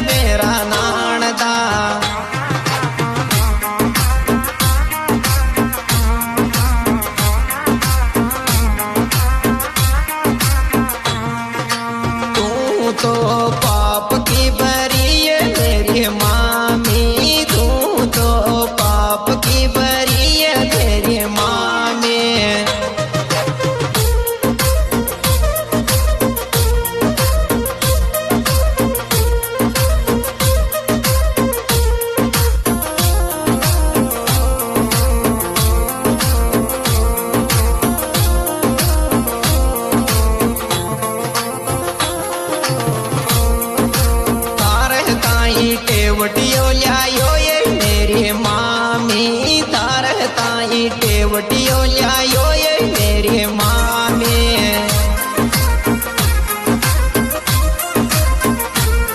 मेरा नाणदा। तू तो पाप की बरी है मेरी मामी, तू तो पाप की बरी है मेरी मामी। टेवटियो ल्यायो